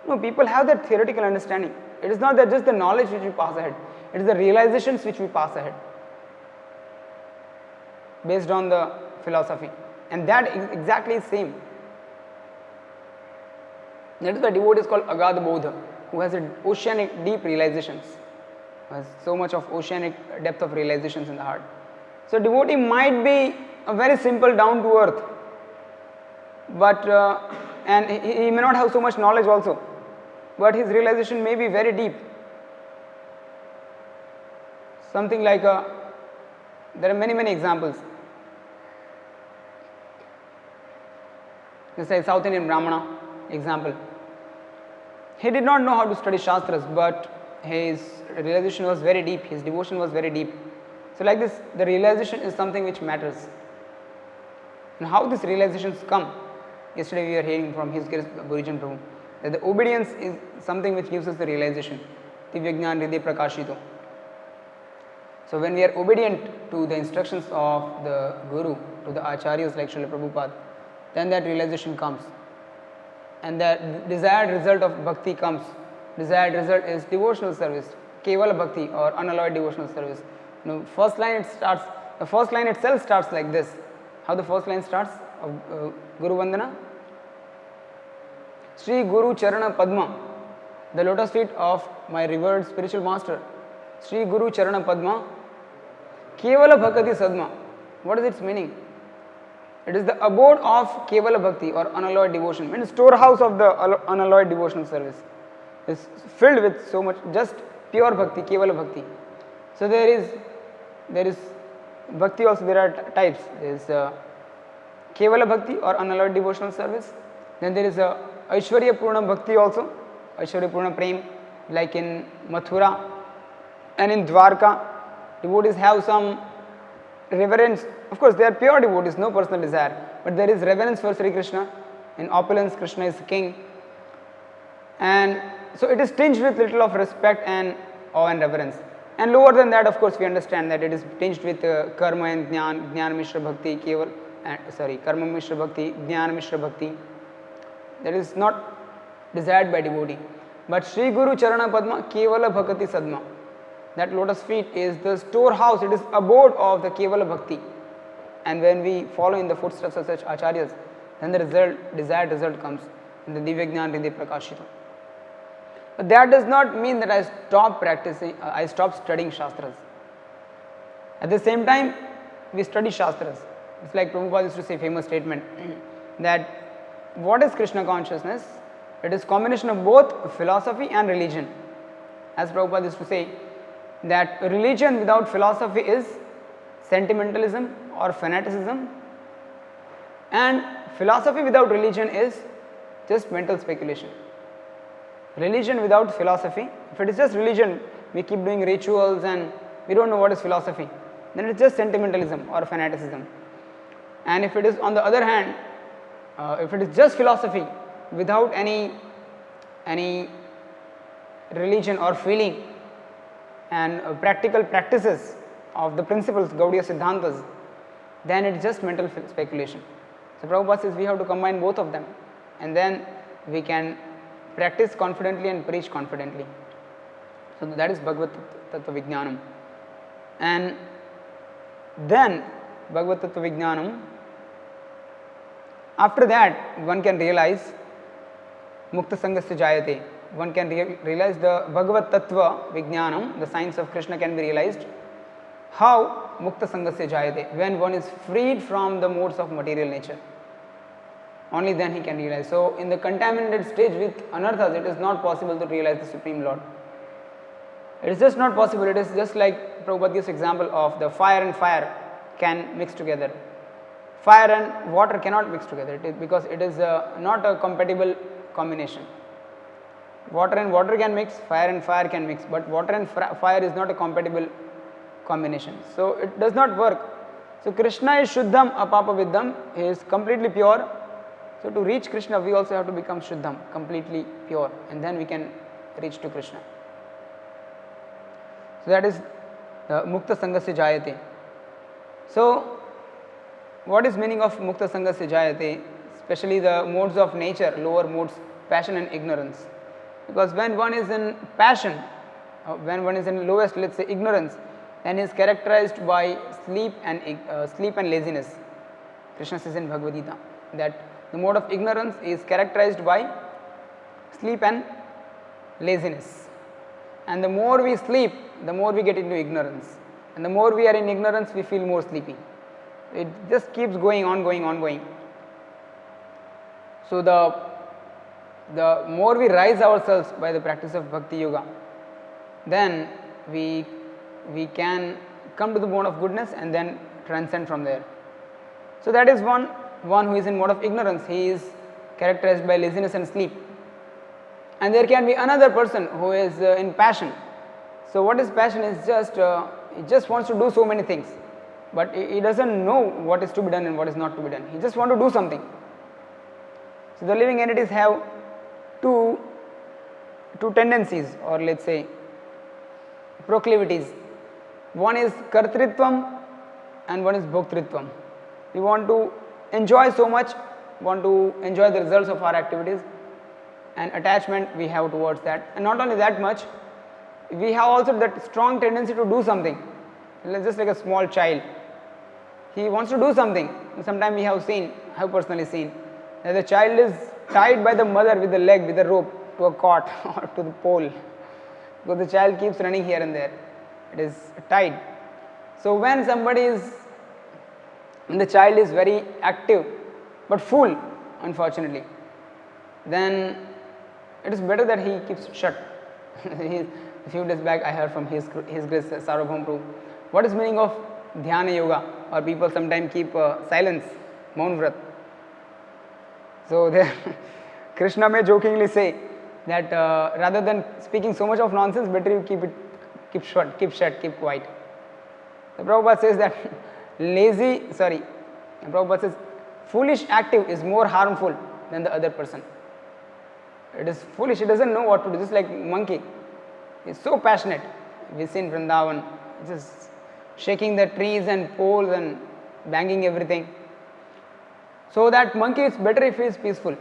No, people have that theoretical understanding. It is not that just the knowledge which we pass ahead, it is the realizations which we pass ahead based on the philosophy, and that exactly is same. That is why devotee is called Agad Bodha, who has an oceanic deep realizations, has so much of oceanic depth of realizations in the heart. So devotee might be a very simple down to earth, but and he may not have so much knowledge also, but his realization may be very deep. Something like there are many examples. Just like South Indian Brahmana example. He did not know how to study Shastras, but his realization was very deep, his devotion was very deep. So like this, the realization is something which matters. And how these realizations come? Yesterday we were hearing from His Grace Gurujan Prabhu that the obedience is something which gives us the realization. Divyagnan Hriday Prakashito. So when we are obedient to the instructions of the Guru, to the Acharyas like Srila Prabhupada, then that realization comes. And that desired result of bhakti comes. Desired result is devotional service, Kevala Bhakti or unalloyed devotional service. First line the first line itself starts like this. How the first line starts of Guru Vandana? Sri Guru Charana Padma, the lotus feet of my revered spiritual master. Sri Guru Charana Padma, Kevala Bhakti Sadma. What is its meaning? It is the abode of Kevala Bhakti or unalloyed devotion, means storehouse of the unalloyed devotional service. It's filled with so much, just pure Bhakti, Kevala Bhakti. So there is Bhakti also, there are types. There is Kevala Bhakti or unalloyed devotional service. Then there is Aishwarya Purna Bhakti also, Aishwarya Purna Prem, like in Mathura and in Dwarka. Devotees have some reverence. Of course, they are pure devotees, no personal desire, but there is reverence for Sri Krishna. In opulence, Krishna is king, and so it is tinged with little of respect and awe and reverence. And lower than that, of course, we understand that it is tinged with karma and jnana mishra bhakti, keval, Karma Mishra Bhakti, Jnana Mishra Bhakti. That is not desired by devotee. But Sri Guru Charana Padma Kevala Bhakti Sadma. That lotus feet is the storehouse, it is abode of the Kevala Bhakti. And when we follow in the footsteps of such acharyas, then the desired result comes in the Divya Jnana Hriday Prakashita. But that does not mean that I stop studying Shastras. At the same time, we study Shastras. It's like Prabhupada used to say, famous statement, that what is Krishna consciousness? It is combination of both philosophy and religion. As Prabhupada used to say, that religion without philosophy is sentimentalism or fanaticism, and philosophy without religion is just mental speculation. Religion without philosophy, if it is just religion, we keep doing rituals and we don't know what is philosophy, then it's just sentimentalism or fanaticism. And if it is, on the other hand, if it is just philosophy without any religion or feeling and practical practices of the principles, Gaudiya Siddhantas, then it's just mental speculation. So Prabhupada says we have to combine both of them, and then we can practice confidently and preach confidently. So that is Bhagavad Tattva Vijnanam. And then Bhagavad Tattva Vijnanam, after that one can realize Mukta Sangasya Jayate. One can realize the Bhagavad Tattva Vijnanam, the science of Krishna, can be realized. How? Mukta Sangasya Jayate, when one is freed from the modes of material nature. Only then he can realize. So, in the contaminated stage with anarthas, it is not possible to realize the Supreme Lord. It is just not possible. It is just like Prabhupada gives example of the fire and fire can mix together. Fire and water cannot mix together because it is not a compatible combination. Water and water can mix, fire and fire can mix, but water and fire is not a compatible combination. So it does not work. So Krishna is Shuddham Apapa Viddham, he is completely pure. So to reach Krishna, we also have to become Shuddham, completely pure, and then we can reach to Krishna. So that is the Mukta Sangasya Jayate. So what is meaning of Mukta Sangasya Jayate? Especially the modes of nature, lower modes, passion and ignorance. Because when one is in passion, when one is in lowest, let's say, ignorance, then he is characterized by sleep and laziness. Krishna says in Bhagavad Gita that the mode of ignorance is characterized by sleep and laziness. And the more we sleep, the more we get into ignorance. And the more we are in ignorance, we feel more sleepy. It just keeps going on. So the more we rise ourselves by the practice of Bhakti Yoga, then we can come to the mode of goodness and then transcend from there. So that is one who is in mode of ignorance. He is characterized by laziness and sleep. And there can be another person who is in passion. So what is passion? Is just he just wants to do so many things, but he doesn't know what is to be done and what is not to be done. He just wants to do something. So the living entities have two tendencies, or let's say proclivities. One is kartritvam and one is bhoktritvam. We want to enjoy so much, want to enjoy the results of our activities, and attachment we have towards that. And not only that much, we have also that strong tendency to do something. Just like a small child, he wants to do something. Sometimes we have personally seen that the child is tied by the mother with the leg, with a rope to a cot or to the pole, because the child keeps running here and there. It is tied. So when the child is very active but fool, unfortunately, then it is better that he keeps shut. A few days back I heard from His Grace Sarvabhaum Prabhu, what is meaning of Dhyana Yoga, or people sometimes keep silence, Maun Vrat. So Krishna may jokingly say that rather than speaking so much of nonsense, better you keep shut, keep quiet. The Prabhupada says that Prabhupada says foolish active is more harmful than the other person. It is foolish, he doesn't know what to do, just like monkey. He is so passionate. We see in Vrindavan, just shaking the trees and poles and banging everything. So that monkey, it's better if he is peaceful.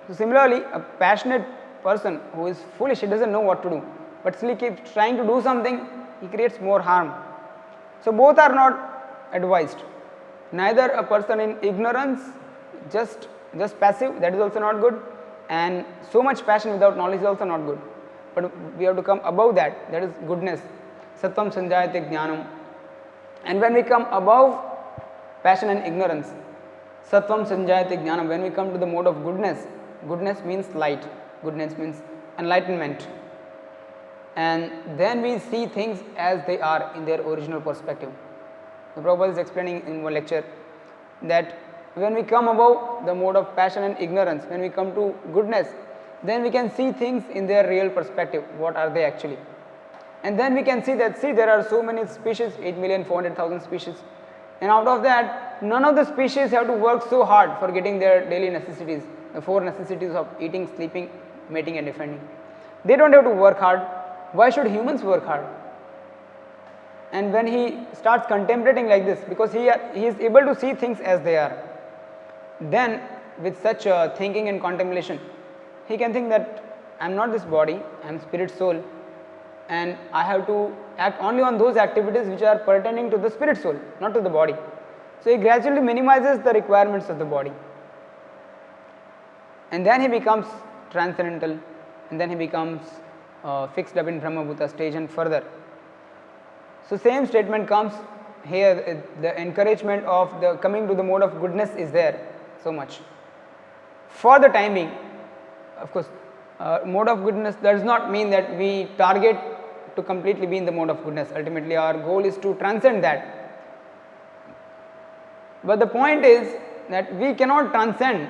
So similarly, a passionate person who is foolish, he doesn't know what to do, but still he keeps trying to do something, he creates more harm. So both are not advised. Neither a person in ignorance, just passive, that is also not good, and so much passion without knowledge is also not good. But we have to come above that, that is goodness. Sattvam sanjayate jnanam. And when we come above passion and ignorance, sattvam sanjayate jnanam, when we come to the mode of goodness, goodness means light, goodness means enlightenment. And then we see things as they are in their original perspective. The Prabhupada is explaining in one lecture that when we come above the mode of passion and ignorance, when we come to goodness, then we can see things in their real perspective. What are they actually? And then we can see that, see, there are so many species, 8,400,000 species, and out of that, none of the species have to work so hard for getting their daily necessities, the 4 necessities of eating, sleeping, mating and defending. They don't have to work hard. Why should humans work hard? And when he starts contemplating like this, because he is able to see things as they are, then with such thinking and contemplation, he can think that I am not this body, I am spirit soul, and I have to act only on those activities which are pertaining to the spirit soul, not to the body. So he gradually minimizes the requirements of the body, and then he becomes transcendental, and then he becomes fixed up in Brahma-bhuta stage and further. So same statement comes here, the encouragement of the coming to the mode of goodness is there so much. For the time being, of course, mode of goodness does not mean that we target to completely be in the mode of goodness. Ultimately our goal is to transcend that. But the point is that we cannot transcend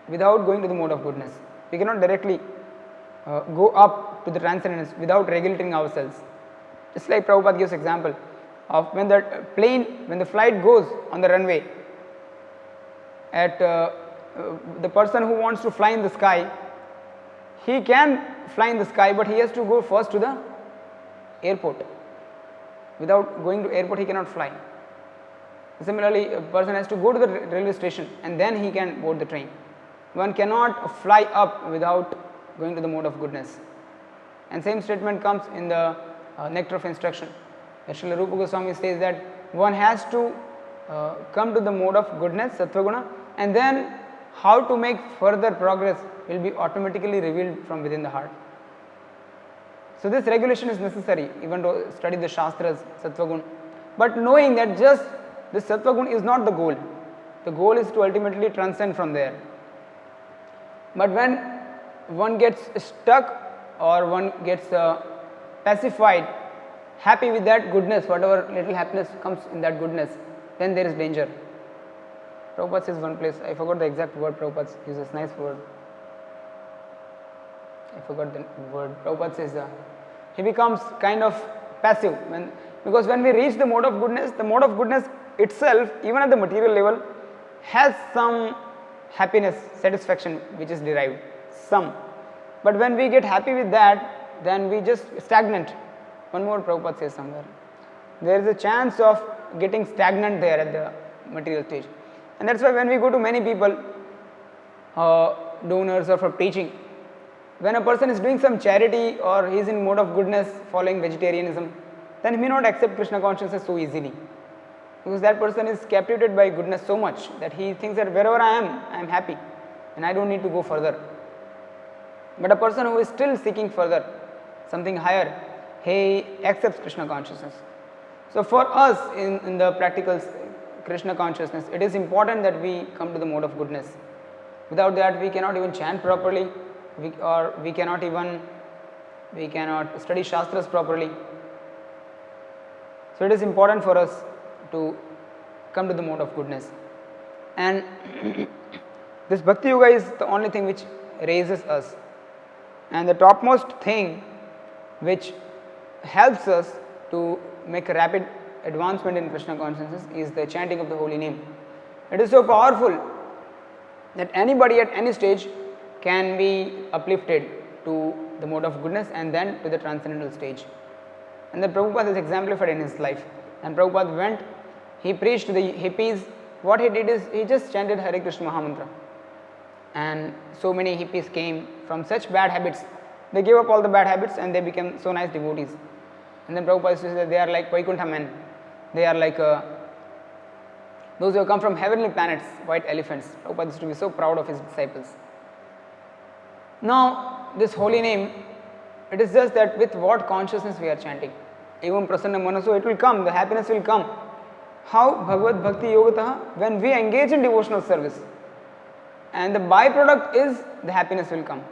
without going to the mode of goodness. We cannot directly go up to the transcendence without regulating ourselves. Just like Prabhupada gives example of when the plane, when the flight goes on the runway, at the person who wants to fly in the sky, he can fly in the sky, but he has to go first to the airport. Without going to airport, he cannot fly. Similarly, a person has to go to the railway station and then he can board the train. One cannot fly up without going to the mode of goodness. And same statement comes in the Nectar of Instruction. Srila Rupa Goswami says that one has to come to the mode of goodness, Sattva-guna, and then how to make further progress will be automatically revealed from within the heart. So this regulation is necessary, even to study the Shastras, Sattva-guna. But knowing that just this Sattva-guna is not the goal. The goal is to ultimately transcend from there. But when one gets stuck or one gets pacified, happy with that goodness, whatever little happiness comes in that goodness, then there is danger. Prabhupada says one place, I forgot the exact word Prabhupada uses, nice word. I forgot the word. Prabhupada says he becomes kind of passive, because when we reach the mode of goodness itself, even at the material level, has some happiness, satisfaction which is derived, some. But when we get happy with that, then we just stagnant. One more Prabhupada says somewhere. There is a chance of getting stagnant there at the material stage. And that's why when we go to many people, donors or for preaching, when a person is doing some charity or he is in mode of goodness following vegetarianism, then he may not accept Krishna consciousness so easily. Because that person is captivated by goodness so much that he thinks that wherever I am happy and I don't need to go further. But a person who is still seeking further, something higher, he accepts Krishna consciousness. So for us in the practical Krishna consciousness, it is important that we come to the mode of goodness. Without that we cannot even chant properly, we cannot study Shastras properly. So it is important for us to come to the mode of goodness. And this Bhakti Yoga is the only thing which raises us. And the topmost thing which helps us to make a rapid advancement in Krishna consciousness is the chanting of the holy name. It is so powerful that anybody at any stage can be uplifted to the mode of goodness and then to the transcendental stage. And the Prabhupada is exemplified in his life. And Prabhupada went, he preached to the hippies what he did is he just chanted Hare Krishna Mahamantra. And so many hippies came from such bad habits. They gave up all the bad habits and they became so nice devotees. And then Prabhupada used to say that they are like Vaikuntha men. They are like those who have come from heavenly planets, white elephants. Prabhupada used to be so proud of his disciples. Now, this holy name, it is just that with what consciousness we are chanting. Evam prasanna manaso, it will come, the happiness will come. How? Bhagavad Bhakti Yogataha, when we engage in devotional service. And the byproduct is the happiness will come.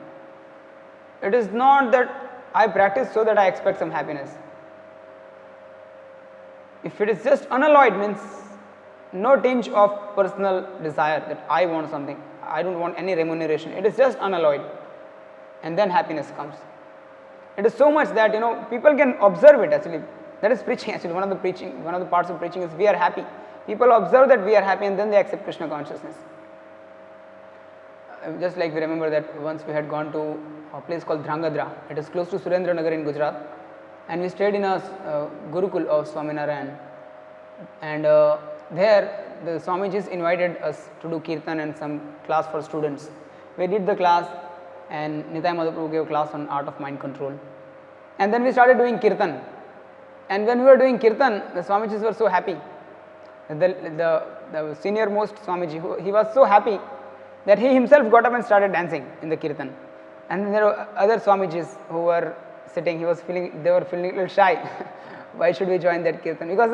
It is not that I practice so that I expect some happiness. If it is just unalloyed, means no tinge of personal desire that I want something, I don't want any remuneration, it is just unalloyed, and then happiness comes. It is so much that people can observe it actually. That is preaching actually. One of the parts of preaching is we are happy. People observe that we are happy and then they accept Krishna consciousness. Just like we remember that once we had gone to a place called Dhrangadra. It is close to Surendranagar in Gujarat, and we stayed in a Gurukul of Swaminarayan. And there the Swamijis invited us to do kirtan and some class for students. We did the class, and Nitai Madhaprabhu gave a class on art of mind control. And then we started doing kirtan. And when we were doing kirtan, the Swamijis were so happy. The senior most Swamiji, he was so happy that he himself got up and started dancing in the kirtan. And there were other Swamijis who were sitting, they were feeling a little shy. Why should we join that kirtan? Because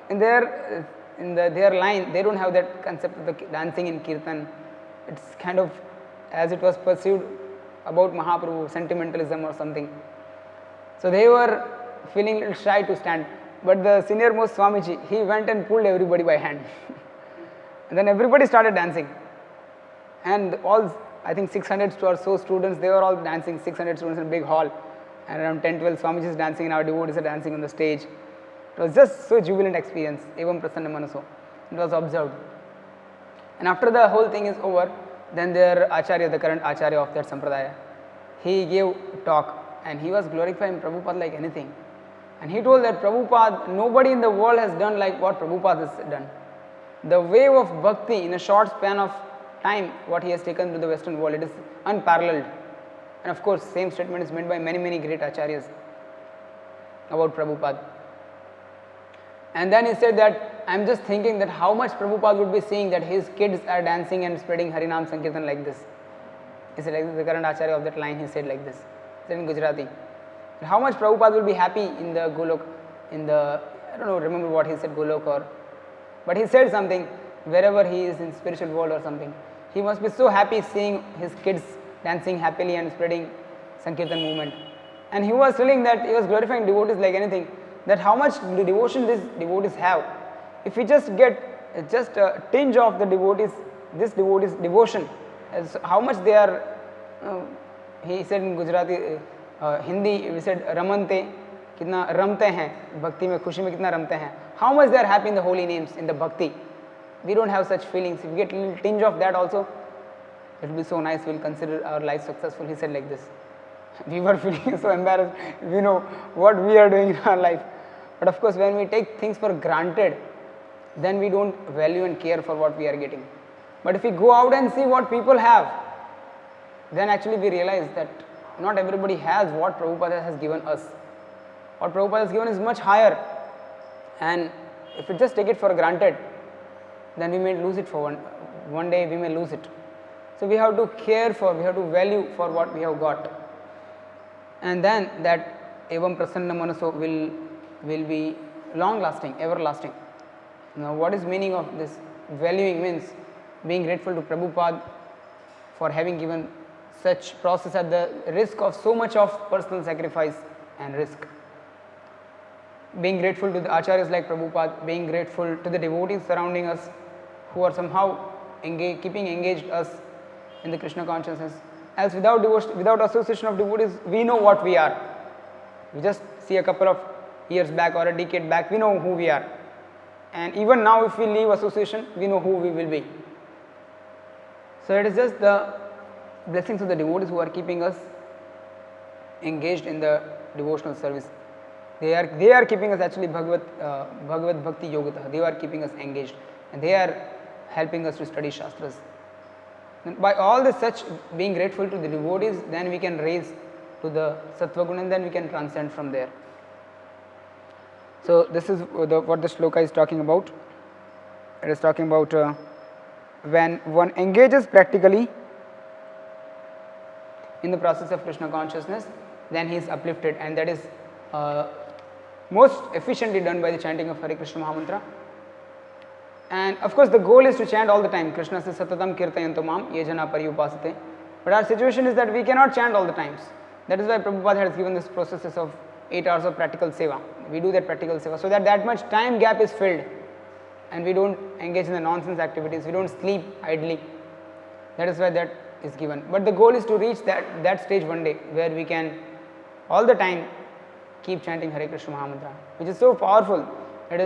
in their line, they don't have that concept of the dancing in kirtan. It's kind of as it was perceived about Mahaprabhu, sentimentalism or something. So they were feeling a little shy to stand. But the senior most Swamiji, he went and pulled everybody by hand. And then everybody started dancing. And all, I think 600 or so students, they were all dancing, 600 students in a big hall. And around 10-12 Swamijis dancing and our devotees are dancing on the stage. It was just so jubilant experience. Evam prasanna manaso. It was observed. And after the whole thing is over, then their Acharya, the current Acharya of that Sampradaya, he gave talk and he was glorifying Prabhupada like anything. And he told that Prabhupada, nobody in the world has done like what Prabhupada has done. The wave of bhakti in a short span of time, what he has taken to the Western world, it is unparalleled. And of course, same statement is made by many, many great Acharyas about Prabhupada. And then he said that, I am just thinking that how much Prabhupada would be seeing that his kids are dancing and spreading Harinam Sankirtan like this. He said like this, the current Acharya of that line, he said like this. He said in Gujarati. How much Prabhupada will be happy in the Golok, I don't know, remember what he said, Golok or, but he said something, wherever he is in spiritual world or something. He must be so happy seeing his kids dancing happily and spreading Sankirtan movement. And he was telling that he was glorifying devotees like anything, that how much devotion these devotees have. If we just get just a tinge of the devotees, this devotees devotion, as how much they are, he said in Gujarati, Hindi, we said ramante, kitna ramte hain, bhakti mein, khushi mein kitna ramte hain. How much they are happy in the holy names, in the bhakti. We don't have such feelings. If we get a little tinge of that also, it will be so nice, we will consider our life successful. He said like this. We were feeling so embarrassed. We know what we are doing in our life. But of course, when we take things for granted, then we don't value and care for what we are getting. But if we go out and see what people have, then actually we realize that not everybody has what Prabhupada has given us. What Prabhupada has given is much higher. And if we just take it for granted, then we may lose it for one day we may lose it. So we have to care for, we have to value for what we have got. And then that evam prasanna manaso will be long lasting, everlasting. Now what is meaning of this valuing means being grateful to Prabhupada for having given such process at the risk of so much of personal sacrifice and risk. Being grateful to the acharyas like Prabhupada, being grateful to the devotees surrounding us who are somehow keeping engaged us in the Krishna consciousness. As without association of devotees, we know what we are. We just see a couple of years back or a decade back, we know who we are. And even now if we leave association, we know who we will be. So it is just the blessings of the devotees who are keeping us engaged in the devotional service. They are keeping us actually Bhagavad Bhakti Yogata. They are keeping us engaged, and they are helping us to study Shastras. And by all this such being grateful to the devotees, then we can raise to the Sattva Guna and then we can transcend from there. So this is what the shloka is talking about. It is talking about when one engages practically in the process of Krishna consciousness, then he is uplifted, and that is most efficiently done by the chanting of Hare Krishna Mahamantra. And of course the goal is to chant all the time, Krishna says Satatam Kirtayanto Mam Ye Jana Pariyupasate. But our situation is that we cannot chant all the times. That is why Prabhupada has given this processes of 8 hours of practical seva. We do that practical seva so that much time gap is filled and we don't engage in the nonsense activities, we don't sleep idly. That is why that is given. But the goal is to reach that stage one day where we can all the time keep chanting Hare Krishna Mahamantra, which is so powerful. It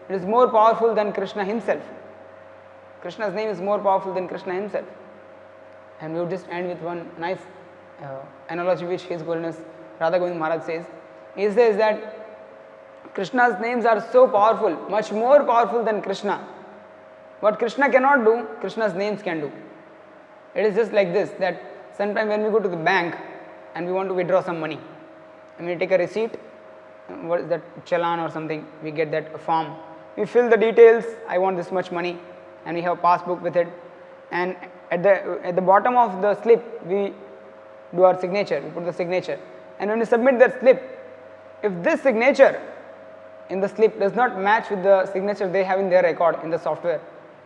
is more powerful than Krishna himself. Krishna's name is more powerful than Krishna himself. And we would just end with one nice analogy which His Holiness Radha Govind Maharaj says. He says that Krishna's names are so powerful, much more powerful than Krishna. What Krishna cannot do, Krishna's names can do. It is just like this, that sometimes when we go to the bank and we want to withdraw some money, and we take a receipt, what is that, challan or something, we get that form. We fill the details, I want this much money, and we have a passbook with it, and at the bottom of the slip we do our signature, we put the signature, and when we submit that slip, if this signature in the slip does not match with the signature they have in their record in the software,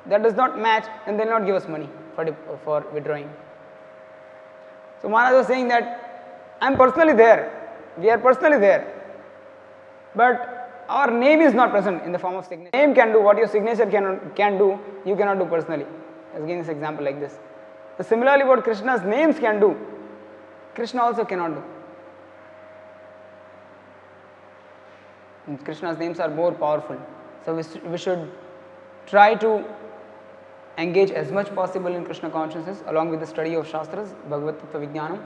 that does not match, then they will not give us money for withdrawing. So Maharaj was saying that I am personally there, we are personally there, but our name is not present in the form of signature. Name can do what your signature can do, you cannot do personally. I was giving this example like this. So similarly, what Krishna's names can do, Krishna also cannot do. And Krishna's names are more powerful. So we should try to engage as much possible in Krishna consciousness along with the study of Shastras, Bhagavad Tattva Vijnanam.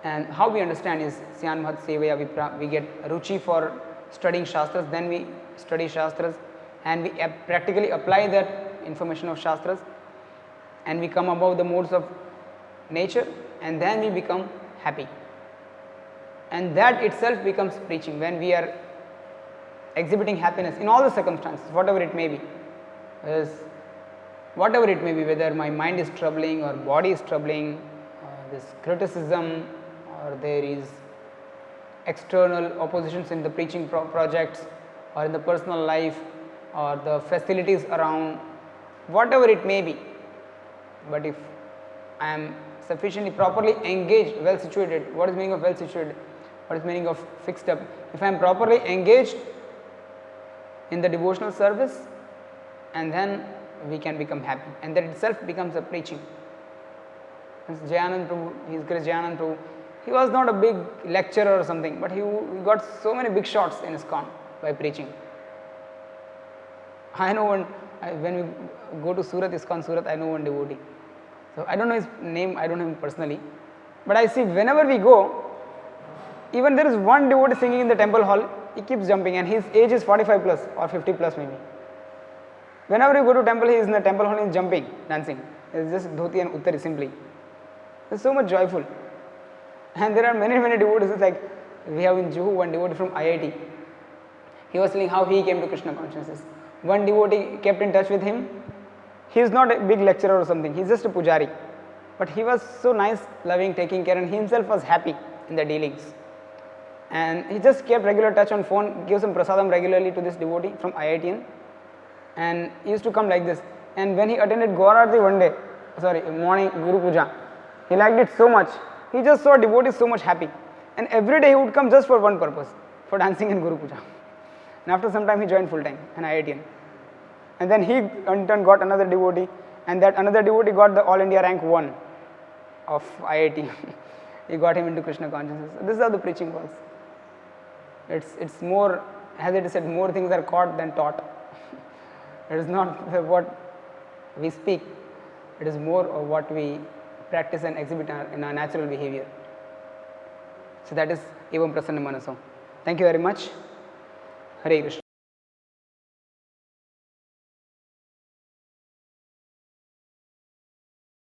And how we understand is Syan Mahat Sevaya Vipra, we get ruchi for studying Shastras, then we study Shastras and we practically apply that information of Shastras and we come above the modes of nature and then we become happy. And that itself becomes preaching when we are exhibiting happiness in all the circumstances, whatever it may be. Whatever it may be, whether my mind is troubling or body is troubling, this criticism, or there is external oppositions in the preaching projects or in the personal life or the facilities around, whatever it may be. But if I am sufficiently properly engaged, well situated, what is the meaning of well situated? What is the meaning of fixed up? If I am properly engaged in the devotional service, and then we can become happy, and that itself becomes a preaching. Jayanand Prabhu, His Grace Jayanand Prabhu, he was not a big lecturer or something, but he got so many big shots in ISKCON by preaching. I know when we go to Surat, ISKCON Surat, I know one devotee. So I don't know his name, I don't know him personally, but I see whenever we go, even there is one devotee singing in the temple hall, he keeps jumping and his age is 45 plus or 50 plus maybe. Whenever you go to temple, he is in the temple hall, he is jumping, dancing. It is just dhoti and uttari simply. It is so much joyful. And there are many devotees, like we have in Juhu one devotee from IIT. He was telling how he came to Krishna consciousness. One devotee kept in touch with him. He is not a big lecturer or something, he is just a pujari. But he was so nice, loving, taking care, and he himself was happy in the dealings. And he just kept regular touch on phone, gave some prasadam regularly to this devotee from IITian. And he used to come like this. And when he attended Gaur Aarti one day, morning Guru Puja, he liked it so much. He just saw devotees so much happy. And every day he would come just for one purpose, for dancing in Guru Puja. And after some time he joined full time, an IITian. And then he in turn got another devotee, and that another devotee got the All India rank 1 of IIT. He got him into Krishna consciousness. So this is how the preaching works. It's more, as it is said, more things are caught than taught. It is not what we speak, it is more of what we practice and exhibit in our natural behavior. So that is Evam Prasanna Manaso. Thank you very much. Hare Krishna.